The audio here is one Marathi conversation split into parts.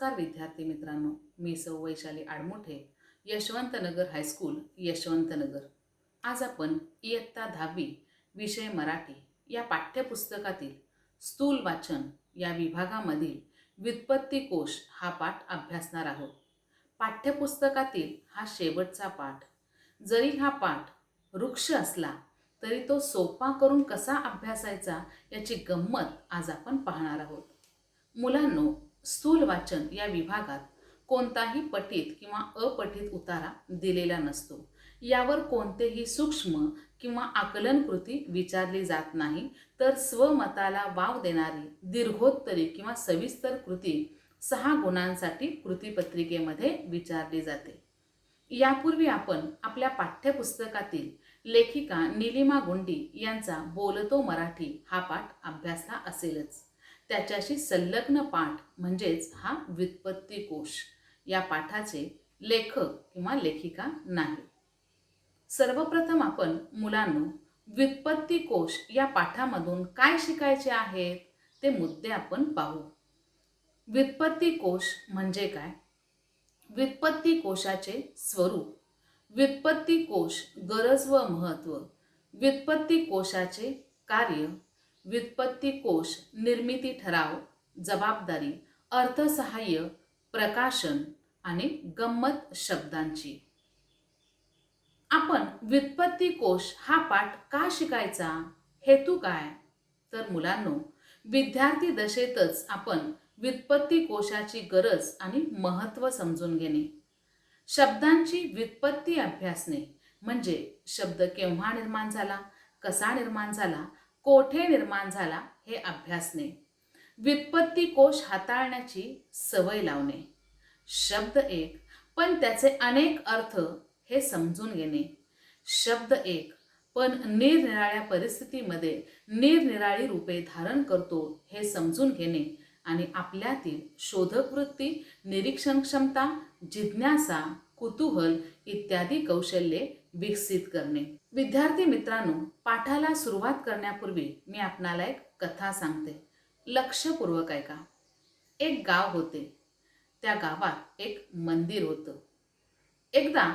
नमस्कार विद्यार्थी मित्रांनो, मी सौ वैशाली आडमुठे, यशवंतनगर हायस्कूल, यशवंतनगर. आज आपण इयत्ता 10वी विषय मराठी या पाठ्यपुस्तकातील स्थूल वाचन या विभागामधील व्युत्पत्ती कोश हा पाठ अभ्यासणार आहोत. पाठ्यपुस्तकातील हा शेवटचा पाठ. जरी हा पाठ वृक्ष असला तरी तो सोपा करून कसा अभ्यासायचा याची गंमत आज आपण पाहणार आहोत. मुलांनो, स्थूल वाचन या विभागात कोणताही पठित किंवा अपठित उतारा दिलेला नसतो. यावर कोणतेही सूक्ष्म किंवा आकलन कृती विचारली जात नाही, तर स्वमताला वाव देणारी दीर्घोत्तरी किंवा सविस्तर कृती 6 गुणांसाठी कृतीपत्रिकेमध्ये विचारली जाते. यापूर्वी आपण आपल्या पाठ्यपुस्तकातील लेखिका नीलिमा गुंडी यांचा बोलतो मराठी हा पाठ अभ्यासला असेलच. त्याच्याशी संलग्न पाठ म्हणजेच हा व्युत्पत्ती कोश या पाठाचे लेखक किंवा लेखिका नाही. सर्वप्रथम आपण मुलांनो व्युत्पत्ती कोश या पाठामधून काय शिकायचे आहेत ते मुद्दे आपण पाहू. व्युत्पत्ती कोश म्हणजे काय? व्युत्पत्ती कोशाचे स्वरूप, व्युत्पत्ती कोश गरज व महत्त्व, व्युत्पत्ती कोशाचे कार्य, व्युत्पत्ती कोश निर्मिती ठराव, जबाबदारी, अर्थसहाय्य, प्रकाशन आणि गंमत शब्दांची. आपण व्युत्पत्ती कोश हा पाठ का शिकायचा? हेतू काय? तर मुलांनो, विद्यार्थी दशेतच आपण व्युत्पत्ती कोशाची गरज आणि महत्त्व समजून घेणे, शब्दांची व्युत्पत्ती अभ्यासणे म्हणजे शब्द केव्हा निर्माण झाला, कसा निर्माण झाला, कोठे निर्माण झाला हे अभ्यासणे, व्युत्पत्ती कोश हाताळण्याची सवय लावणे. शब्द एक पण त्याचे अनेक अर्थ हे समजून घेणे, शब्द एक पण निरनिराळ्या परिस्थितीमध्ये निरनिराळी रूपे धारण करतो हे समजून घेणे आणि आपल्यातील शोधक वृत्ती, निरीक्षण क्षमता, जिज्ञासा, कुतूहल इत्यादी कौशल्ये विकसित करणे. विद्यार्थी मित्रांनो, पाठाला सुरुवात करण्यापूर्वी मी आपणाला एक कथा सांगते. लक्षपूर्वक ऐका. एक गाव होते. त्या गावात एक मंदिर होतं. एकदा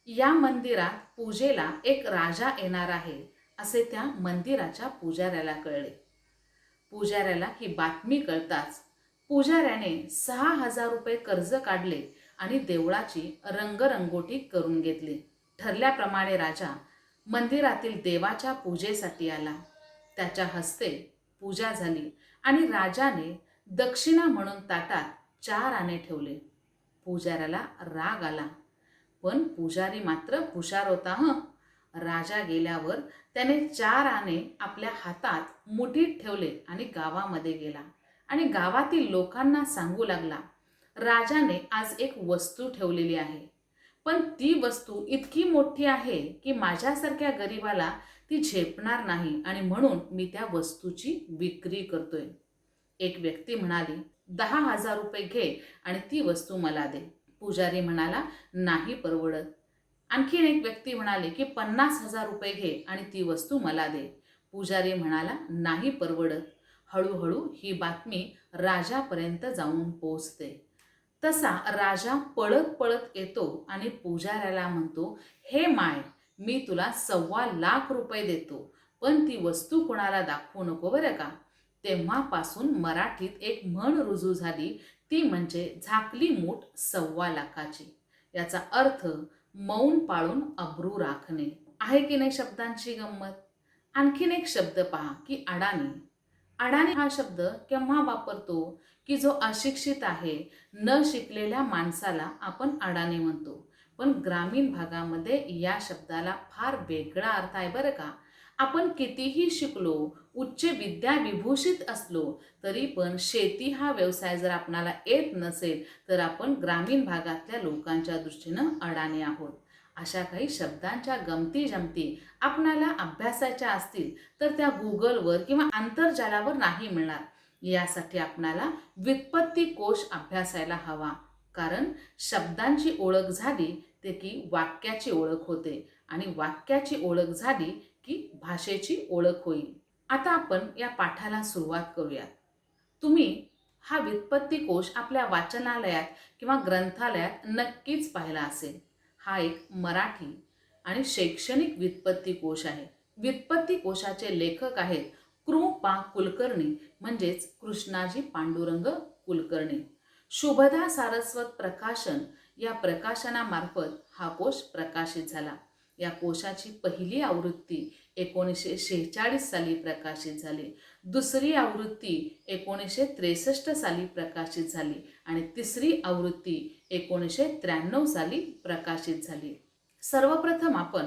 या मंदिरात पूजेला एक राजा येणार आहे असे त्या मंदिराच्या पुजाऱ्याला कळले. पुजाऱ्याला ही बातमी कळताच पुजाऱ्याने 6,000 रुपये कर्ज काढले आणि देवळाची रंगरंगोटी करून घेतली. ठरल्याप्रमाणे राजा मंदिरातील देवाच्या पूजेसाठी आला. त्याच्या हस्ते पूजा झाली आणि राजाने दक्षिणा म्हणून ताटात 4 आणे ठेवले. पुजाऱ्याला राग आला, पण पुजारी मात्र हुशार होता. राजा गेल्यावर त्याने 4 आणे आपल्या हातात मुठीत ठेवले आणि गावामध्ये गेला आणि गावातील लोकांना सांगू लागला, राजाने आज एक वस्तू ठेवलेली आहे, पण ती वस्तू इतकी मोठी आहे की माझ्यासारख्या गरीबाला ती झेपणार नाही आणि म्हणून मी त्या वस्तूची विक्री करतोय. एक व्यक्ती म्हणाली, 10,000 रुपये घे आणि ती वस्तू मला दे. पुजारी म्हणाला, नाही परवडत. आणखीन एक व्यक्ती म्हणाले की 50,000 रुपये घे आणि ती वस्तू मला दे. पुजारी म्हणाला, नाही परवडत. हळूहळू ही बातमी राजापर्यंत जाऊन पोहोचते. तसा राजा पळत पळत येतो आणि पुजाऱ्याला म्हणतो, हे माय, मी तुला 1,25,00,000 रुपये देतो, पण ती वस्तू कोणाला दाखवू नको बरं का. तेव्हापासून मराठीत एक म्हण रुजू झाली, ती म्हणजे झाकली मूठ 1,25,00,000ची. याचा अर्थ मौन पाळून अब्रू राखणे. आहे की नाही शब्दांची गंमत? आणखीन एक शब्द पहा की अडाणी. अडाणी हा शब्द केव्हा वापरतो की जो अशिक्षित आहे, न शिकलेल्या माणसाला आपण अडाणी म्हणतो. पण ग्रामीण भागामध्ये या शब्दाला फार वेगळा अर्थ आहे बरं का. आपण कितीही शिकलो, उच्च विद्या विभूषित असलो तरी पण शेती हा व्यवसाय जर आपणाला येत नसेल तर आपण ग्रामीण भागातल्या लोकांच्या दृष्टीनं अडाणी आहोत. अशा काही शब्दांच्या गमती जमती आपणाला अभ्यासाच्या असतील तर त्या गुगलवर किंवा आंतरजालावर नाही मिळणार. यासाठी आपणाला व्युत्पत्ती कोश अभ्यासायला हवा, कारण शब्दांची ओळख झाली ते की वाक्याची ओळख होते आणि वाक्याची ओळख झाली की भाषेची ओळख होईल. आता आपण या पाठाला सुरुवात करूयात. तुम्ही हा व्युत्पत्ती कोश आपल्या वाचनालयात किंवा ग्रंथालयात नक्कीच पाहिला असेल. हा एक मराठी आणि शैक्षणिक व्युत्पत्ती कोश आहे. व्युत्पत्ती कोशाचे लेखक आहेत कृ. कुलकर्णी म्हणजेच कृष्णाजी पांडुरंग कुलकर्णी. शुभदा सारस्वत प्रकाशन या प्रकाशनामार्फत हा कोश प्रकाशित झाला. या कोशाची पहिली आवृत्ती 1946 साली प्रकाशित झाली. दुसरी आवृत्ती 1963 साली प्रकाशित झाली आणि तिसरी आवृत्ती 1993 साली प्रकाशित झाली. सर्वप्रथम आपण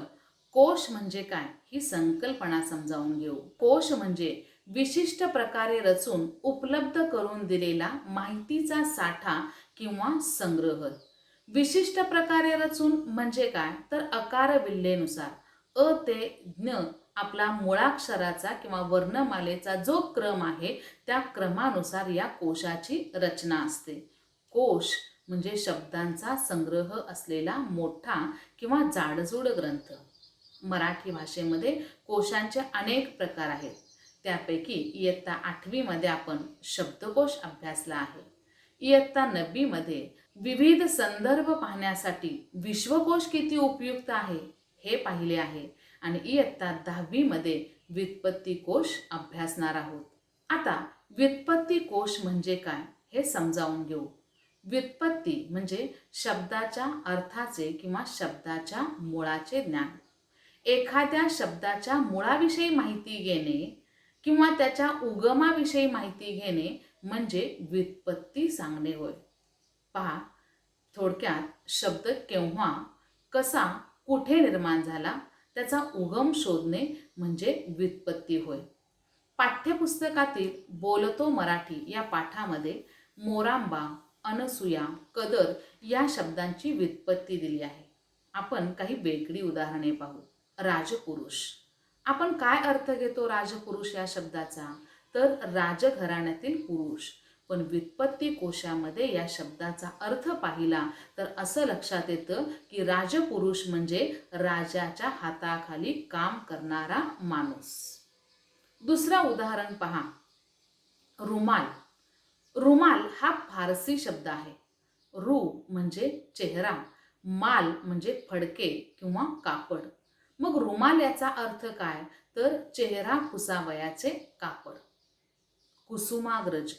कोश म्हणजे काय ही संकल्पना समजावून घेऊ. कोश म्हणजे विशिष्ट प्रकारे रचून उपलब्ध करून दिलेला माहितीचा साठा किंवा संग्रह. विशिष्ट प्रकारे रचून म्हणजे काय तर अकार विल्हेनुसार अ ते ज्ञ आपला मुळाक्षराचा किंवा वर्णमालेचा जो क्रम आहे त्या क्रमानुसार या कोशाची रचना असते. कोश म्हणजे शब्दांचा संग्रह असलेला मोठा किंवा जाडजूड ग्रंथ. मराठी भाषेमध्ये कोशांचे अनेक प्रकार आहेत. त्यापैकी इयत्ता 8वी मध्ये आपण शब्दकोश अभ्यासला आहे. इयत्ता 9वी मध्ये विविध संदर्भ पाहण्यासाठी विश्वकोश किती उपयुक्त आहे हे पाहिले आहे आणि इयत्ता 10वी मध्ये व्युत्पत्ती कोश अभ्यासणार आहोत. आता व्युत्पत्ती कोश म्हणजे काय हे समजावून घेऊ. व्युत्पत्ती म्हणजे शब्दाच्या अर्थाचे किंवा शब्दाच्या मुळाचे ज्ञान. एखाद्या शब्दाच्या मुळाविषयी माहिती घेणे किंवा त्याच्या उगमाविषयी माहिती घेणे म्हणजे व्युत्पत्ती सांगणे होय. पहा, थोडक्यात शब्द केव्हा, कसा, कुठे निर्माण झाला त्याचा उगम शोधणे म्हणजे व्युत्पत्ती होय. पाठ्यपुस्तकातील बोलतो मराठी या पाठामध्ये मोरांबा, अनसुया, कदर या शब्दांची व्युत्पत्ती दिली आहे. आपण काही वेगळी उदाहरणे पाहू. राजपुरुष. आपण काय अर्थ घेतो राजपुरुष या शब्दाचा तर राजघराण्यातील पुरुष. पण व्युत्पत्ती कोशामध्ये या शब्दाचा अर्थ पाहिला तर असं लक्षात येतं की राजपुरुष म्हणजे राजाच्या हाताखाली काम करणारा माणूस. दुसरं उदाहरण पहा. रुमाल. रुमाल हा फारसी शब्द आहे. रू म्हणजे चेहरा, माल म्हणजे फडके किंवा कापड. मग रुमाल याचा अर्थ काय तर चेहरा पुसावयाचे कापड. कुसुमाग्रज.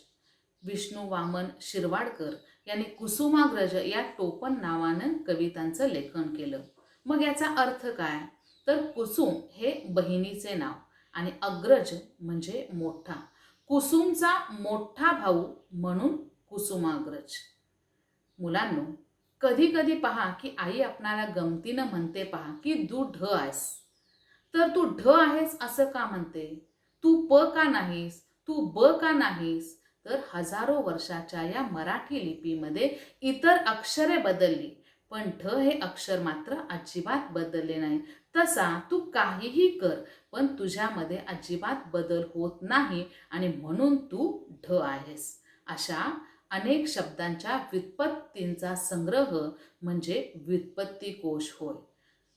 विष्णू वामन शिरवाडकर यांनी कुसुमाग्रज या टोपण नावानं कवितांचं लेखन केलं. मग याचा अर्थ काय तर कुसुम हे बहिणीचे नाव आणि अग्रज म्हणजे मोठा. कुसुमचा मोठा भाऊ म्हणून कुसुमाग्रज. मुलांनो, कधी कधी पहा की आई आपणाला गमतीनं म्हणते पहा की तू ढ आहेस. तर तू ढ आहेस असं का म्हणते? तू प का नाहीस, तू ब का नाहीस? तर हजारो वर्षाच्या या मराठी लिपीमध्ये इतर अक्षरे बदलली पण ढ हे अक्षर मात्र अजिबात बदलले नाही. तसा तू काहीही कर पण तुझ्यामध्ये अजिबात बदल होत नाही आणि म्हणून तू ढ आहेस. अशा अनेक शब्दांच्या व्युत्पत्तींचा संग्रह म्हणजे व्युत्पत्ती कोश होय.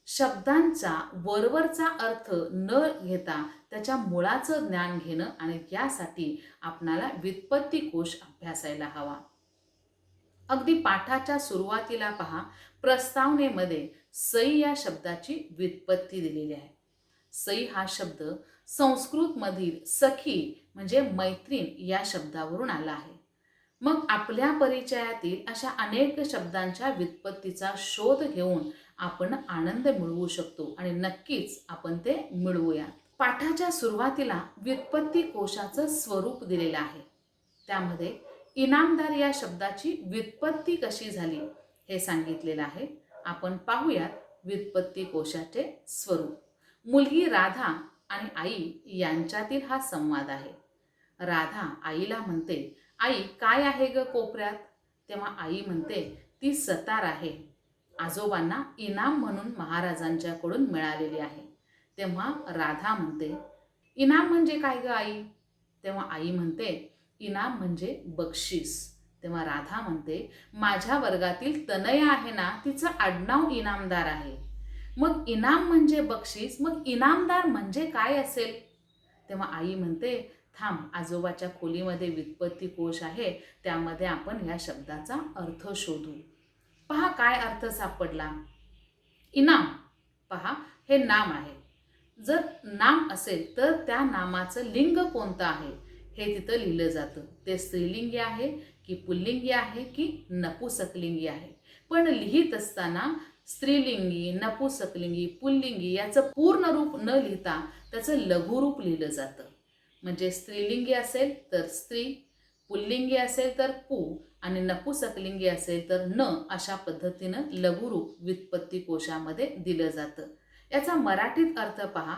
शब्दांचा वरवरचा अर्थ न घेता त्याच्या मुळाचं ज्ञान घेणं आणि यासाठी आपणाला व्युत्पत्ती कोश अभ्यासायला हवा. अगदी पाठाच्या सुरुवातीला पहा, प्रस्तावनेमध्ये सई या शब्दाची व्युत्पत्ती दिलेली आहे. सई हा शब्द संस्कृतमधील सखी म्हणजे मैत्रीण या शब्दावरून आला आहे. मग आपल्या परिचयातील अशा अनेक शब्दांच्या व्युत्पत्तीचा शोध घेऊन आपण आनंद मिळवू शकतो आणि नक्कीच आपण ते मिळवूया. पाठाच्या सुरुवातीला व्युत्पत्ती कोशाचं स्वरूप दिलेलं आहे. त्यामध्ये इनामदार या शब्दाची व्युत्पत्ती कशी झाली हे सांगितलेलं आहे. आपण पाहूयात व्युत्पत्ती कोशाचे स्वरूप. मुलगी राधा आणि आई यांच्यातील हा संवाद आहे. राधा आईला म्हणते, आई काय आहे ग कोपऱ्यात? तेव्हा आई म्हणते, ती सतार आहे. आजोबांना इनाम म्हणून महाराजांच्याकडून मिळालेली आहे. तेव्हा राधा म्हणते, इनाम म्हणजे काय ग आई? तेव्हा आई म्हणते, इनाम म्हणजे बक्षीस. तेव्हा राधा म्हणते, माझ्या वर्गातील तनया आहे ना, तिचं आडनाव इनामदार आहे. मग इनाम म्हणजे बक्षीस, मग इनामदार म्हणजे काय असेल? तेव्हा आई म्हणते, थांब, आजोबाच्या खोलीमध्ये व्युत्पत्ती कोश आहे, त्यामध्ये आपण या शब्दाचा अर्थ शोधू. पहा काय अर्थ सापडला. इनाम. पहा, हे नाम आहे. जर नाम असेल तर त्या नामाचं लिंग कोणतं आहे हे तिथं लिहिलं जातं. ते स्त्रीलिंगी आहे की पुल्लिंगी आहे की नपुसकलिंगी आहे. पण लिहित असताना स्त्रीलिंगी, नपुसकलिंगी, पुल्लिंगी याचं पूर्ण रूप न लिहिता त्याचं लघुरूप लिहिलं जातं. म्हणजे स्त्रीलिंगी असेल तर स्त्री, पुल्लिंगी असेल तर पु आणि नपुसकलिंगी असेल तर न, अशा पद्धतीनं लघुरूप व्युत्पत्ती कोशामध्ये दिलं जातं. याचा मराठीत अर्थ पहा.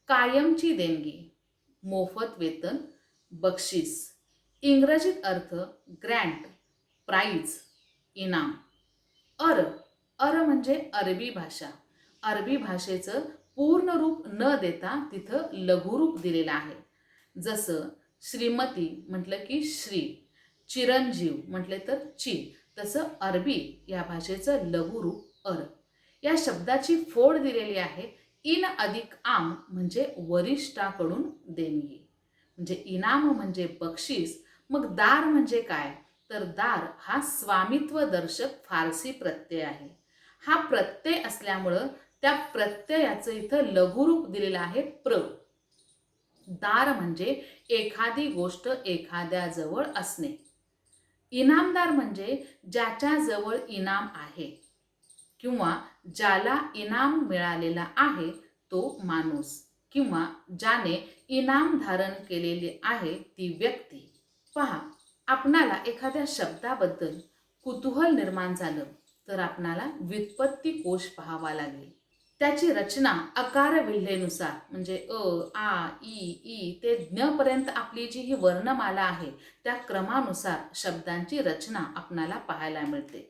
कायमची देणगी, मोफत वेतन, बक्षीस. इंग्रजीत अर्थ ग्रँट, प्राईज, इनाम. अर म्हणजे अरबी भाषा. अरबी भाषेचं पूर्ण रूप न देता तिथं लघुरूप दिलेलं आहे. जसं श्रीमती म्हटलं की श्री, चिरंजीव म्हटले तर ची, तसं अरबी या भाषेचं लघुरूप अर. या शब्दाची फोड दिलेली आहे. इन अधिक आम म्हणजे वरिष्ठाकडून देणगी. म्हणजे इनाम म्हणजे बक्षीस. मग दार म्हणजे काय, तर दार हा स्वामित्व दर्शक फारसी प्रत्यय आहे. हा प्रत्यय असल्यामुळं त्या प्रत्ययाचं इथं लघुरूप दिलेलं आहे प्र. दार म्हणजे एखादी गोष्ट एखाद्याजवळ असणे. इनामदार म्हणजे ज्याच्याजवळ इनाम आहे किंवा ज्याला इनाम मिळालेला आहे तो माणूस किंवा ज्याने इनाम धारण केलेले आहे ती व्यक्ती. पहा, आपणाला एखाद्या शब्दाबद्दल कुतूहल निर्माण झालं तर आपणाला व्युत्पत्ती कोश पाहावा लागेल. त्याची रचना अकार विल्हेनुसार म्हणजे अ, आ, ई ते ज्ञ पर्यंत आपली जी ही वर्णमाला आहे त्या क्रमानुसार शब्दांची रचना आपणाला पाहायला मिळते.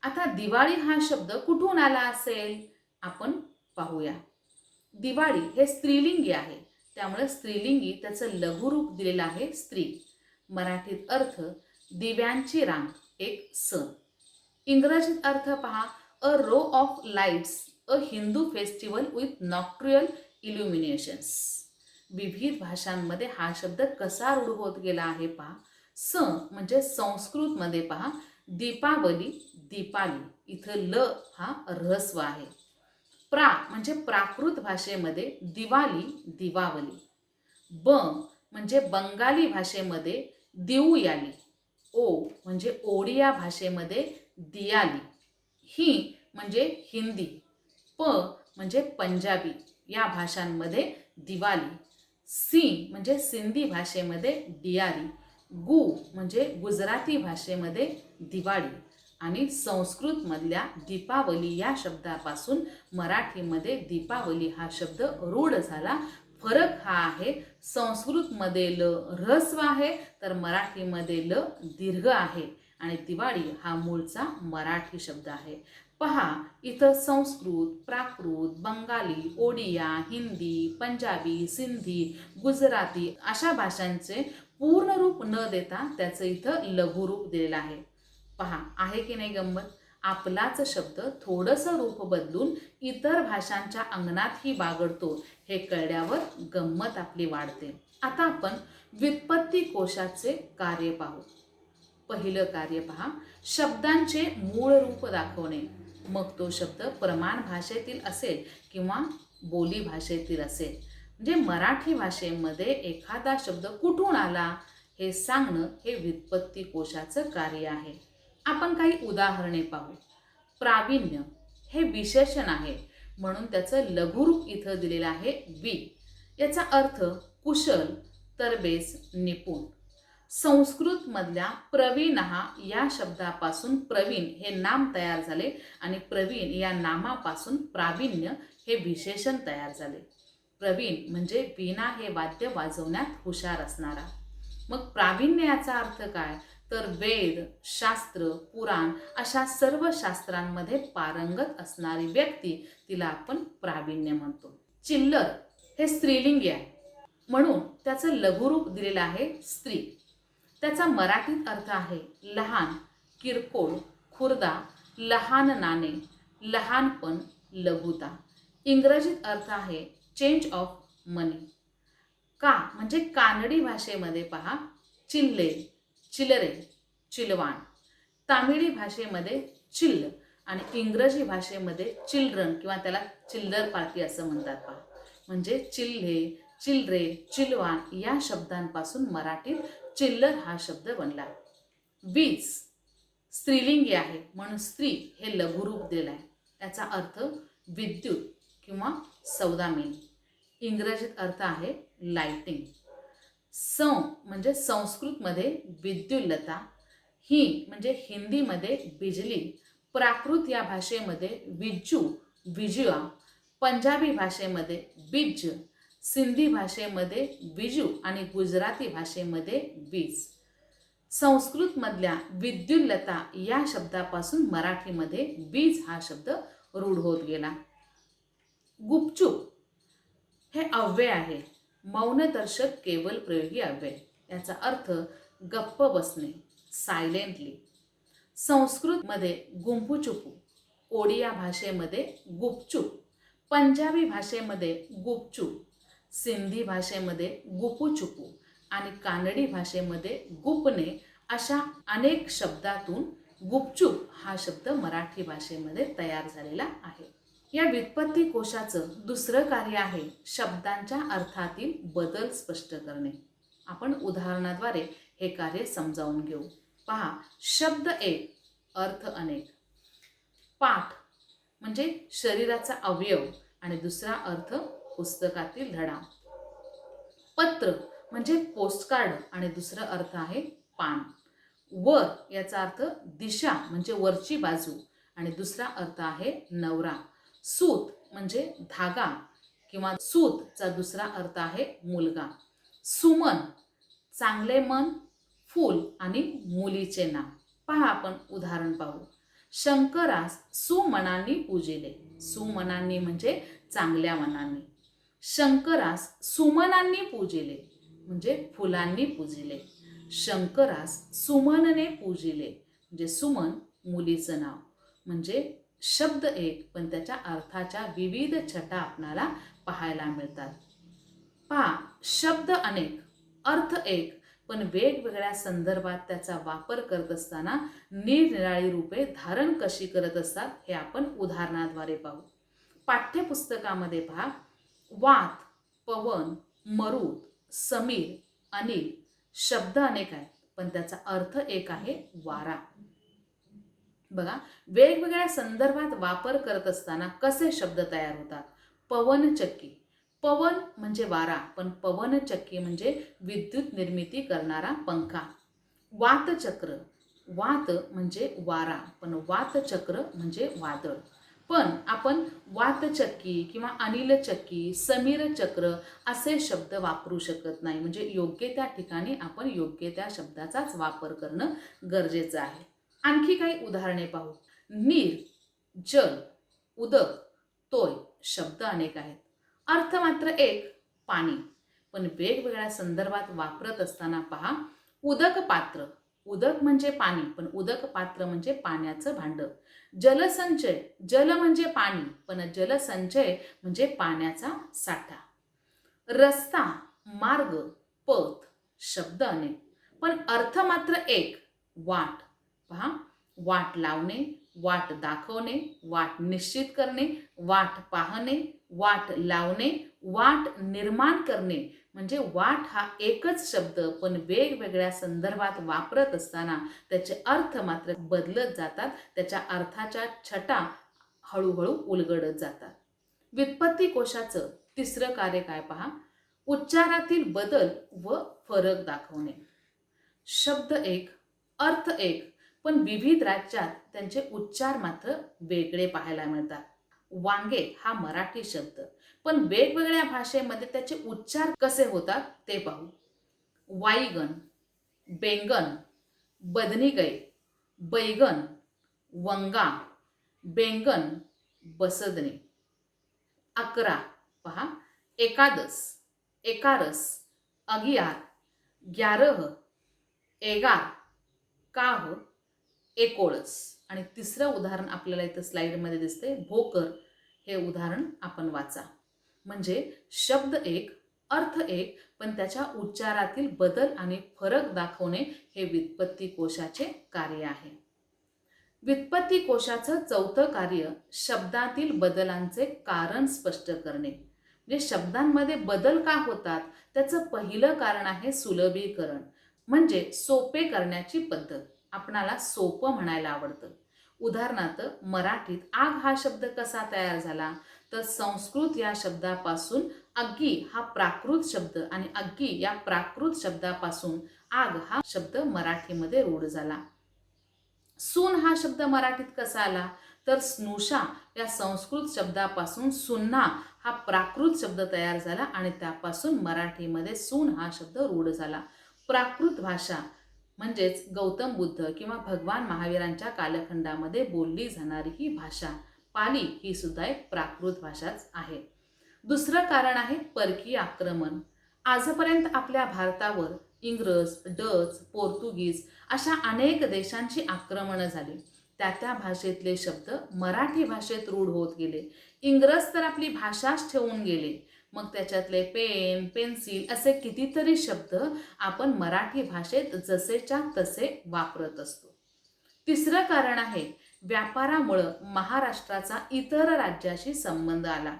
आता दिवाळी हा शब्द कुठून आला असेल आपण पाहूया. दिवाळी हे स्त्रीलिंगी आहे, त्यामुळे स्त्रीलिंगी त्याचं लघुरूप दिलेलं आहे स्त्री. मराठीत अर्थ दिव्यांची रांग, एक सण. इंग्रजीत अर्थ पहा. A row of lights, a Hindu festival with nocturnal illuminations. विविध भाषांमध्ये हा शब्द कसा रूढ होत गेला आहे पहा. स म्हणजे संस्कृतमध्ये पहा दीपावली, दीपाली, इथं ल हा ऱ्हस्व आहे. प्रा म्हणजे प्राकृत भाषेमध्ये दिवाळी, दिवावली. ब म्हणजे बंगाली भाषेमध्ये दिवयाली. ओ म्हणजे ओडिया भाषेमध्ये दियाली. ही म्हणजे हिंदी. प म्हणजे पंजाबी या भाषांमध्ये दिवाली. सी म्हणजे सिंधी भाषेमध्ये दियारी. गु म्हणजे गुजराती भाषेमध्ये दिवाळी. आणि संस्कृतमधल्या दीपावली या शब्दापासून मराठीमध्ये दीपावली हा शब्द रूढ झाला. फरक हा आहे, संस्कृतमध्ये ल ऱ्हस्व आहे तर मराठीमध्ये ल दीर्घ आहे आणि दिवाळी हा मूळचा मराठी शब्द आहे. पहा, इथं संस्कृत, प्राकृत, बंगाली, ओडिया, हिंदी, पंजाबी, सिंधी, गुजराती अशा भाषांचे पूर्ण रूप न देता त्याचं इथं लघुरूप दिलेलं आहे. पहा, आहे की नाही गंमत. आपलाच शब्द थोडंसं रूप बदलून इतर भाषांच्या अंगणातही बागडतो हे कळल्यावर गंमत आपली वाढते. आता आपण व्युत्पत्ती कोशाचे कार्य पाहू. पहिलं कार्य पहा, शब्दांचे मूळ रूप दाखवणे. मग तो शब्द प्रमाण भाषेतील असेल किंवा बोली भाषेतील असेल. म्हणजे मराठी भाषेमध्ये एखादा शब्द कुठून आला हे सांगणं हे व्युत्पत्ती कोशाचं कार्य आहे. आपण काही उदाहरणे पाहू. प्रावीण्य हे विशेषण आहे म्हणून त्याचं लघुरूप इथं दिलेलं आहे बी. याचा अर्थ कुशल, तरबेज, निपुण. संस्कृतमधल्या प्रवीणहा या शब्दापासून प्रवीण हे नाम तयार झाले आणि प्रवीण या नामापासून प्रावीण्य हे विशेषण तयार झाले. प्रवीण म्हणजे वीणा हे वाद्य वाजवण्यात हुशार असणारा. मग प्रावीण्य याचा अर्थ काय, तर वेद, शास्त्र, पुराण अशा सर्व शास्त्रांमध्ये पारंगत असणारी व्यक्ती तिला आपण प्रावीण्य म्हणतो. चिल्लर हे स्त्रीलिंगी आहे म्हणून त्याचं लघुरूप दिलेलं आहे स्त्री. त्याचा मराठीत अर्थ आहे लहान, किरकोळ, खुर्दा, लहान नाणे, लहानपण, लघुता. इंग्रजीत अर्थ आहे चेंज ऑफ मनी. का म्हणजे कानडी भाषेमध्ये पहा चिल्ले, चिलरे, चिलवाण. तामिळी भाषेमध्ये चिल्ल आणि इंग्रजी भाषेमध्ये चिल्ड्रन किंवा त्याला चिल्लर पार्टी असं म्हणतात पहा. म्हणजे चिल्ले, चिल्ड्रे, चिलवाण या शब्दांपासून मराठीत चिल्लर हा शब्द बनला. वीज स्त्रीलिंगी आहे म्हणून स्त्री हे लघुरूप दिलं आहे. त्याचा अर्थ विद्युत किंवा सौदामिनी. इंग्रजीत अर्थ आहे लाइटिंग. म्हणजे संस्कृतमध्ये विद्युल्लता, ही म्हणजे हिंदीमध्ये बिजली, प्राकृत या भाषेमध्ये विज्जू, विजुआ, पंजाबी भाषेमध्ये बिज, सिंधी भाषेमध्ये बिजू आणि गुजराती भाषेमध्ये बीज. संस्कृतमधल्या विद्युल्लता या शब्दापासून मराठीमध्ये बीज हा शब्द रूढ होत गेला. गुपचूप हे अव्यय आहे, मौनदर्शक केवल प्रयोगी अव्यय. याचा अर्थ गप्प बसणे, सायलेंटली. संस्कृतमध्ये गुंपुचुपू, ओडिया भाषेमध्ये गुपचूप, पंजाबी भाषेमध्ये गुपचूप, सिंधी भाषेमध्ये गुपुचुपू आणि कानडी भाषेमध्ये गुपणे अशा अनेक शब्दातून गुपचूप हा शब्द मराठी भाषेमध्ये तयार झालेला आहे. या व्युत्पत्ती कोशाचं दुसरं कार्य आहे शब्दांच्या अर्थातील बदल स्पष्ट करणे. आपण उदाहरणाद्वारे हे कार्य समजावून घेऊ. पहा, शब्द एक, अर्थ अनेक. पाठ म्हणजे शरीराचा अवयव आणि दुसरा अर्थ पुस्तकातील धडा. पत्र म्हणजे पोस्टकार्ड आणि दुसरा अर्थ आहे पान. वर याचा अर्थ दिशा म्हणजे वरची बाजू आणि दुसरा अर्थ आहे नवरा. सूत म्हणजे धागा किंवा सूतचा दुसरा अर्थ आहे मुलगा. सुमन चांगले मन, फूल आणि मुलीचे नाव. पहा, आपण उदाहरण पाहू. शंकरास सुमनांनी पूजिले. सुमनांनी म्हणजे चांगल्या मनांनी. शंकरास सुमनांनी पूजिले म्हणजे फुलांनी पूजिले. शंकरास सुमनने पूजिले म्हणजे सुमन मुलीचं नाव. म्हणजे शब्द एक पण त्याच्या अर्थाच्या विविध छटा आपणाला पाहायला मिळतात. पहा, शब्द अनेक, अर्थ एक पण वेगवेगळ्या संदर्भात त्याचा वापर करत असताना निरनिराळी रूपे धारण कशी करत असतात हे आपण उदाहरणाद्वारे पाहू. पाठ्यपुस्तकामध्ये पहा, वात, पवन, मरुत, समीर, अनिल शब्द अनेक आहेत पण त्याचा अर्थ एक आहे वारा. बघा, वेगवेगळ्या संदर्भात वापर करत असताना कसे शब्द तयार होतात. पवनचक्की, पवन म्हणजे वारा पण पवनचक्की म्हणजे विद्युत निर्मिती करणारा पंखा. वातचक्र, वात म्हणजे वारा पण वातचक्र म्हणजे वादळ. पण आपण वातचक्की किंवा अनिलचक्की, समीर चक्र असे शब्द वापरू शकत नाही. म्हणजे योग्य त्या ठिकाणी आपण योग्य त्या शब्दाचाच वापर करणं गरजेचं आहे. आणखी काही उदाहरणे पाहू. नीर, जल, उदक, तोय शब्द अनेक आहेत, अर्थ मात्र एक, पाणी. पण वेगवेगळ्या संदर्भात वापरत असताना पहा, उदक पात्र, उदक म्हणजे पाणी पण उदक पात्र म्हणजे पाण्याचं भांड. जलसंचय, जल म्हणजे पाणी पण जलसंचय म्हणजे पाण्याचा साठा. रस्ता, मार्ग, पथ शब्द अनेक पण अर्थ मात्र एक, वाट. पहा, वाट लावणे, वाट दाखवणे, वाट निश्चित करणे, वाट पाहणे, वाट लावणे, वाट निर्माण करणे. म्हणजे वाट हा एकच शब्द पण वेगवेगळ्या संदर्भात वापरत असताना त्याचे अर्थ मात्र बदलत जातात. त्याच्या अर्थाच्या छटा हळूहळू उलगडत जातात. व्युत्पत्ती कोशाचं तिसरं कार्य काय पहा, उच्चारातील बदल व फरक दाखवणे. शब्द एक, अर्थ एक पण विविध राज्यात त्यांचे उच्चार मात्र वेगळे पाहायला मिळतात. वांगे हा मराठी शब्द पण वेगवेगळ्या भाषेमध्ये त्याचे उच्चार कसे होतात ते पाहू. वाईगण, बेंगन, बदनिगै, बैगन, वंगा, बेंगन, बसदणे. 11 पहा, एकादस, एकारस, अगियार, ग्यारह, एगार, काह, एकोळस. आणि तिसरं उदाहरण आपल्याला इथं स्लाइडमध्ये दिसते, भोकर. हे उदाहरण आपण वाचा. म्हणजे शब्द एक, अर्थ एक, पण त्याच्या उच्चारातील बदल आणि फरक दाखवणे हे व्युत्पत्ती कोशाचे कार्य आहे. व्युत्पत्ती कोशाचं चौथं कार्य शब्दातील बदलांचे कारण स्पष्ट करणे. म्हणजे शब्दांमध्ये बदल का होतात त्याचं पहिलं कारण आहे सुलभीकरण, म्हणजे सोपे करण्याची पद्धत. आपणाला सोपं म्हणायला आवडतं. उदाहरणार्थ मराठीत आग हा शब्द कसा तयार झाला, तर संस्कृत या शब्दापासून अग्गी हा प्राकृत शब्द आणि अग्गी या प्राकृत शब्दापासून आग हा शब्द मराठीमध्ये रूढ झाला. सून हा शब्द मराठीत कसा आला, तर स्नुषा या संस्कृत शब्दापासून सुन्ना हा प्राकृत शब्द तयार झाला आणि त्यापासून मराठीमध्ये सून हा शब्द रूढ झाला. प्राकृत भाषा म्हणजेच गौतम बुद्ध किंवा भगवान महावीरांच्या कालखंडामध्ये बोलली जाणारी ही भाषा पाली ही सुद्धा एक प्राकृत भाषाच आहे. दुसरं कारण आहे परकीय आक्रमण. आजपर्यंत आपल्या भारतावर इंग्रज, डच, पोर्तुगीज अशा अनेक देशांची आक्रमणं झाली. त्या भाषेतले शब्द मराठी भाषेत रूढ होत गेले. इंग्रज तर आपली भाषाच ठेवून गेले. मग त्याच्यातले पेन, पेन्सिल असे कितीतरी शब्द आपण मराठी भाषेत जसेच्या तसे वापरत असतो. तिसरं कारण आहे व्यापारामुळं महाराष्ट्राचा इतर राज्याशी संबंध आला.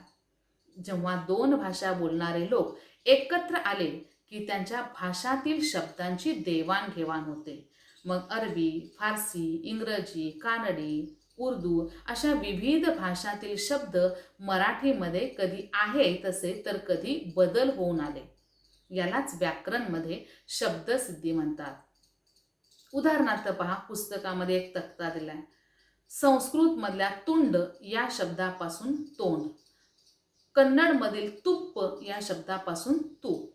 जेव्हा दोन भाषा बोलणारे लोक एकत्र आले की त्यांच्या भाषातील शब्दांची देवाणघेवाण होते. मग अरबी, फारसी, इंग्रजी, कानडी, उर्दू अशा विविध भाषातील शब्द मराठीमध्ये कधी आहे तसे तर कधी बदल होऊन आले. यालाच व्याकरणमध्ये शब्दसिद्धी म्हणतात. उदाहरणार्थ पहा, पुस्तकामध्ये एक तक्ता दिलाय. संस्कृतमधल्या तुंड या शब्दापासून तोंड, कन्नडमधील तुप्प या शब्दापासून तूप,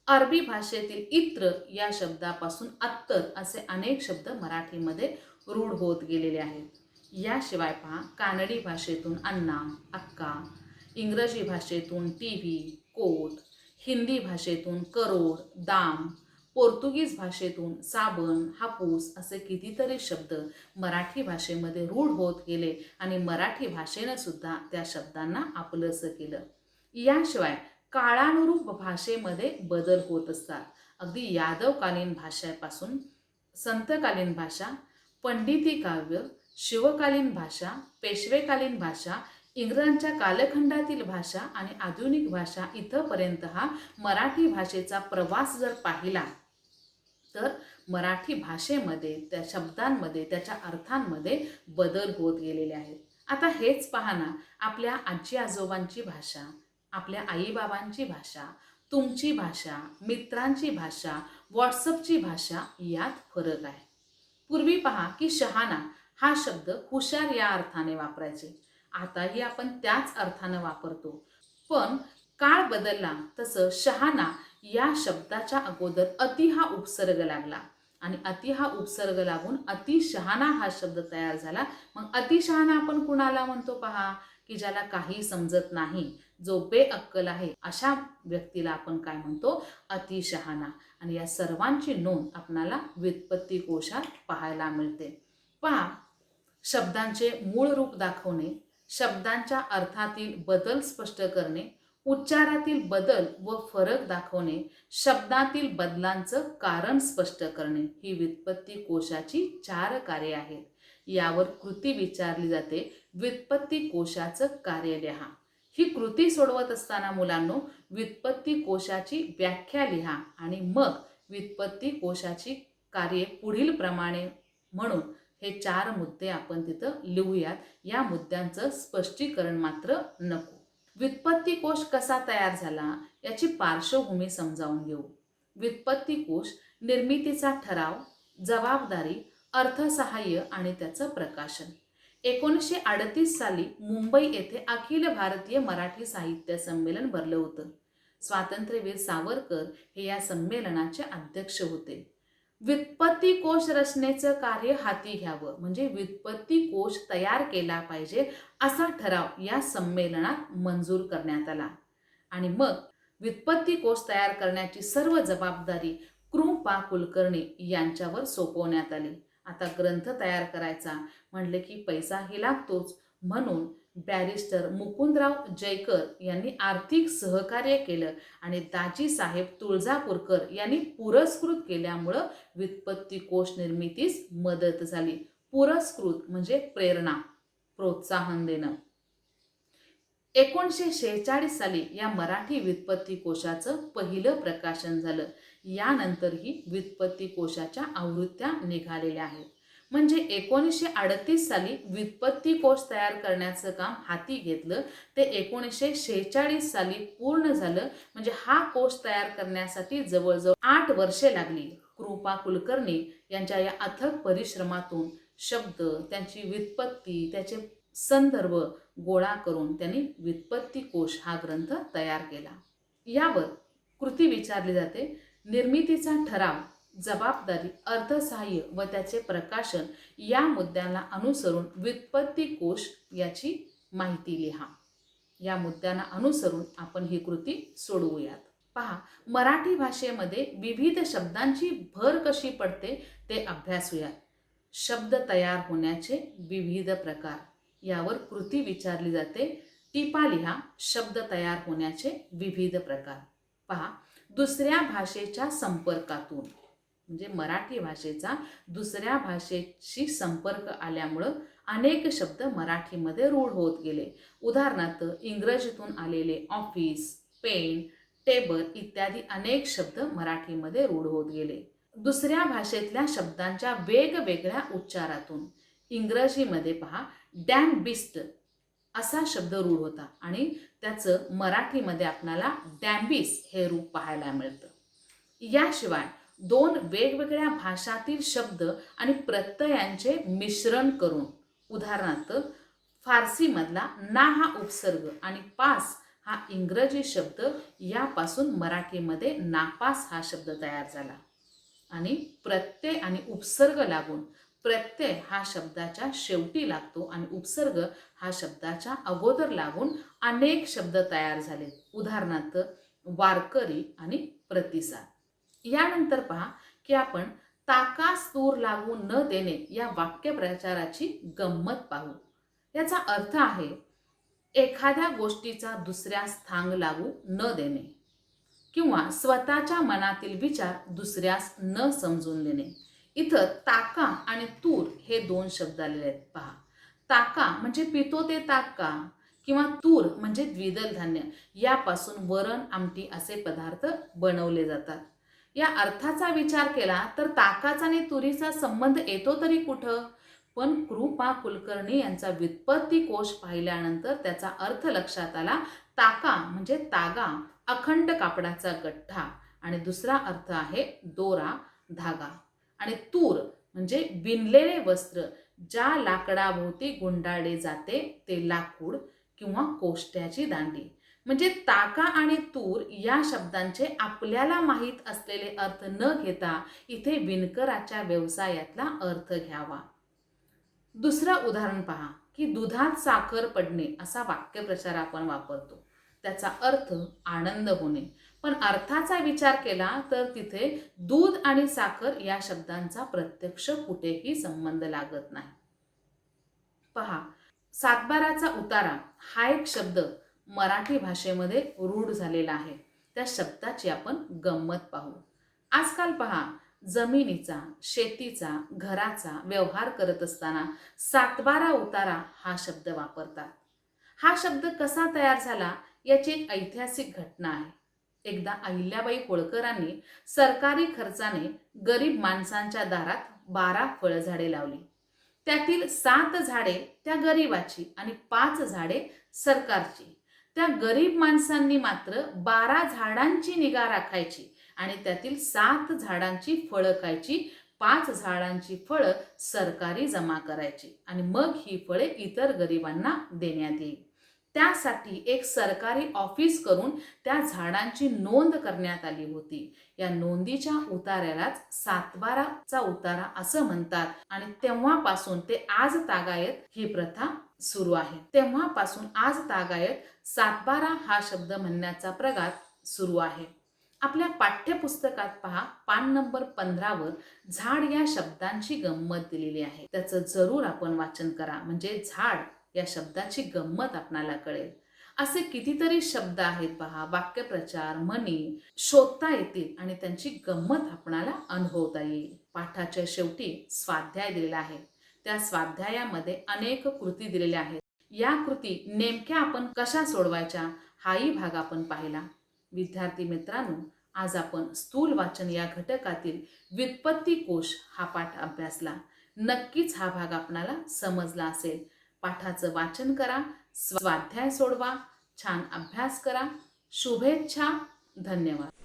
अरबी भाषेतील इत्र या शब्दापासून अत्तर असे अनेक शब्द मराठीमध्ये रूढ होत गेलेले आहेत. याशिवाय पहा, कानडी भाषेतून अण्णा, अक्का, इंग्रजी भाषेतून टीव्ही, कोट, हिंदी भाषेतून करोड, दाम, पोर्तुगीज भाषेतून साबण, हापूस असे कितीतरी शब्द मराठी भाषेमध्ये रूढ होत गेले आणि मराठी भाषेनं सुद्धा त्या शब्दांना आपलंसं केलं. याशिवाय काळानुरूप भाषेमध्ये बदल होत असतात. अगदी यादवकालीन भाषेपासून संतकालीन भाषा, पंडिती काव्य, शिवकालीन भाषा, पेशवेकालीन भाषा, इंग्रजांच्या कालखंडातील भाषा आणि आधुनिक भाषा इथंपर्यंत हा मराठी भाषेचा प्रवास जर पाहिला तर मराठी भाषेमध्ये, त्या शब्दांमध्ये, त्याच्या अर्थांमध्ये बदल होत गेलेले आहेत. आता हेच पहा ना, आपल्या आजी आजोबांची भाषा, आपल्या आईबाबांची भाषा, तुमची भाषा, मित्रांची भाषा, व्हॉट्सअपची भाषा यात फरक आहे. पूर्वी पहा की शहाणा हा शब्द हुशार या अर्थाने वापरायचे. आताही आपण त्याच अर्थानं वापरतो. पण काळ बदलला तसं शहाणा या शब्दाच्या अगोदर अति हा उपसर्ग लागला आणि अति हा उपसर्ग लागून अतिशहाणा हा शब्द तयार झाला. मग अतिशहाणा आपण कुणाला म्हणतो पहा, की ज्याला काही समजत नाही, जो बेअक्कल आहे, अशा व्यक्तीला आपण काय म्हणतो, अतिशहाणा. आणि या सर्वांची नोंद आपणाला व्युत्पत्ती कोशात पाहायला मिळते. पहा, शब्दांचे मूळ रूप दाखवणे, शब्दांच्या अर्थातील बदल स्पष्ट करणे, उच्चारातील बदल व फरक दाखवणे, शब्दातील बदलांचं कारण स्पष्ट करणे ही व्युत्पत्ती कोशाची 4 कार्ये आहेत. यावर कृती विचारली जाते. व्युत्पत्ती कोशाचं कार्य लिहा. ही कृती सोडवत असताना मुलांनो, व्युत्पत्ती कोशाची व्याख्या लिहा आणि मग व्युत्पत्ती कोशाची कार्ये पुढील प्रमाणे म्हणून हे 4 मुद्दे आपण तिथं लिहूयात. या मुद्द्यांचं स्पष्टीकरण मात्र नको. व्युत्पत्ती कोश कसा तयार झाला याची पार्श्वभूमी समजावून घेऊ. व्युत्पत्ती कोश निर्मितीचा ठराव, जबाबदारी, अर्थसहाय्य आणि त्याचं प्रकाशन. 1938 साली मुंबई येथे अखिल भारतीय मराठी साहित्य संमेलन भरलं होतं. स्वातंत्र्यवीर सावरकर हे या संमेलनाचे अध्यक्ष होते. व्युत्पत्ती कोश रचनेचं कार्य हाती घ्यावं, म्हणजे व्युत्पत्ती कोश तयार केला पाहिजे असा ठराव या संमेलनात मंजूर करण्यात आला. आणि मग व्युत्पत्ती कोश तयार करण्याची सर्व जबाबदारी कृ.पा. कुलकर्णी यांच्यावर सोपवण्यात आली. आता ग्रंथ तयार करायचा म्हटलं की पैसाही लागतोच, म्हणून बॅरिस्टर मुकुंदराव जयकर यांनी आर्थिक सहकार्य केलं आणि दाजी साहेब तुळजापूरकर यांनी पुरस्कृत केल्यामुळं व्युत्पत्ती कोश निर्मितीस मदत झाली. पुरस्कृत म्हणजे प्रेरणा, प्रोत्साहन देणं. 1946 साली या मराठी व्युत्पत्ती कोशाचं पहिलं प्रकाशन झालं. यानंतरही व्युत्पत्ती कोशाच्या आवृत्त्या निघालेल्या आहेत. म्हणजे 1938 साली व्युत्पत्ती कोश तयार करण्याचं काम हाती घेतलं ते 1946 साली पूर्ण झालं. म्हणजे हा कोश तयार करण्यासाठी जवळजवळ 8 वर्षे लागली. कृपा कुलकर्णी यांच्या या अथक परिश्रमातून शब्द, त्यांची व्युत्पत्ती, त्याचे संदर्भ गोळा करून त्यांनी व्युत्पत्ती कोश हा ग्रंथ तयार केला. यावर कृती विचारली जाते. निर्मितीचा ठराव, जबाबदारी, अर्थसहाय्य व त्याचे प्रकाशन या मुद्द्यांना अनुसरून व्युत्पत्ती कोश याची माहिती लिहा. या मुद्द्यांना अनुसरून आपण ही कृती सोडवूयात. पहा, मराठी भाषेमध्ये विविध शब्दांची भर कशी पडते ते अभ्यासूयात. शब्द तयार होण्याचे विविध प्रकार यावर कृती विचारली जाते. टिपा लिहा. शब्द तयार होण्याचे विविध प्रकार. पहा, दुसऱ्या भाषेच्या संपर्कातून, म्हणजे मराठी भाषेचा दुसऱ्या भाषेशी संपर्क आल्यामुळं अनेक शब्द मराठीमध्ये रूढ होत गेले. उदाहरणार्थ इंग्रजीतून आलेले ऑफिस, पेन, टेबल इत्यादी अनेक शब्द मराठीमध्ये रूढ होत गेले. दुसऱ्या भाषेतल्या शब्दांच्या वेगवेगळ्या उच्चारातून इंग्रजीमध्ये पहा, डॅम बिस्ट असा शब्द रूढ होता आणि त्याचं मराठीमध्ये आपल्याला डॅम्बिस हे रूप पाहायला मिळतं. याशिवाय 2 वेगवेगळ्या भाषातील शब्द आणि प्रत्ययांचे मिश्रण करून, उदाहरणार्थ फारसीमधला ना हा उपसर्ग आणि पास हा इंग्रजी शब्द, यापासून मराठीमध्ये नापास हा शब्द तयार झाला. आणि प्रत्यय आणि उपसर्ग लागून प्रत्यय हा शब्दाच्या शेवटी लागतो आणि उपसर्ग हा शब्दाच्या अगोदर लागून अनेक शब्द तयार झाले. उदाहरणार्थ वारकरी आणि प्रतिसाद. यानंतर पहा की आपण ताकास तूर लागू न देणे या वाक्यप्रचाराची गंमत पाहू. याचा अर्थ आहे एखाद्या गोष्टीचा दुसऱ्यास थांग लागू न देणे किंवा स्वतःच्या मनातील विचार दुसऱ्यास न समजून देणे. इथं ताका आणि तूर हे 2 शब्द आलेले आहेत. पहा, ताका म्हणजे पितो ते ताक का, किंवा तूर म्हणजे द्विदल धान्य, यापासून वरण, आमटी असे पदार्थ बनवले जातात. या अर्थाचा विचार केला तर ताकाचा आणि तुरीचा संबंध येतो तरी कुठं? पण कृपा कुलकर्णी यांचा व्युत्पत्ती कोश पाहिल्यानंतर त्याचा अर्थ लक्षात आला. ताका म्हणजे तागा, अखंड कापडाचा गठ्ठा, आणि दुसरा अर्थ आहे दोरा, धागा. आणि तूर म्हणजे विणलेले वस्त्र, ज्या लाकडाभोवती गुंडाळले जाते ते लाकूड किंवा कोष्ट्याची दांडी. म्हणजे ताका आणि तूर या शब्दांचे आपल्याला माहीत असलेले अर्थ न घेता इथे विणकराच्या व्यवसायातला अर्थ घ्यावा. दुसरं उदाहरण पहा की दुधात साखर पडणे असा वाक्यप्रचार आपण वापरतो. त्याचा अर्थ आनंद होणे, पण अर्थाचा विचार केला तर तिथे दूध आणि साखर या शब्दांचा प्रत्यक्ष कुठेही संबंध लागत नाही. पहा, सातबाराचा उतारा हा एक शब्द मराठी भाषेमध्ये रूढ झालेला आहे. त्या शब्दाची आपण गंमत पाहू. आजकाल पहा, जमिनीचा, शेतीचा, घराचा व्यवहार करत असताना सातबारा उतारा हा शब्द वापरतात. हा शब्द कसा तयार झाला याची एक ऐतिहासिक घटना आहे. एकदा अहिल्याबाई होळकरांनी सरकारी खर्चाने गरीब माणसांच्या दारात 12 फळझाडे लावली. त्यातील 7 झाडे त्या गरीबाची आणि 5 झाडे सरकारची. त्या गरीब माणसांनी मात्र 12 झाडांची निगा राखायची आणि त्यातील 7 झाडांची फळं खायची. 5 झाडांची फळं सरकारी जमा करायची आणि मग ही फळे इतर गरिबांना देण्यात येईल. त्यासाठी एक सरकारी ऑफिस करून त्या झाडांची नोंद करण्यात आली होती. या नोंदीच्या उतार्यालाच सातबाराचा उतारा असं म्हणतात आणि तेव्हापासून ते आज तागायत ही प्रथा सुरू आहे. तेव्हापासून आज तागायत सातबारा हा शब्द म्हणण्याचा प्रघात सुरू आहे. आपल्या पाठ्यपुस्तकात पहा, पान नंबर 15 वर झाड या शब्दांची गंमत दिलेली आहे. त्याचं जरूर आपण वाचन करा. म्हणजे झाड या शब्दाची गंमत आपणाला कळेल. असे कितीतरी शब्द आहेत पहा, वाक्यप्रचार, म्हणी शोधता येतील आणि त्यांची गंमत आपणाला अनुभवता येईल. पाठाच्या शेवटी स्वाध्याय दिलेला आहे. त्या स्वाध्यायामध्ये अनेक कृती दिलेल्या आहेत. या कृती नेमक्या आपण कशा सोडवायच्या हाही भाग आपण पाहिला. विद्यार्थी मित्रांनो, आज आपण स्थूल वाचन या घटकातील व्युत्पत्ती कोश हा पाठ अभ्यासला. नक्कीच हा भाग आपणाला समजला असेल. पाठाचं वाचन करा, स्वाध्याय सोडवा, छान अभ्यास करा. शुभेच्छा. धन्यवाद.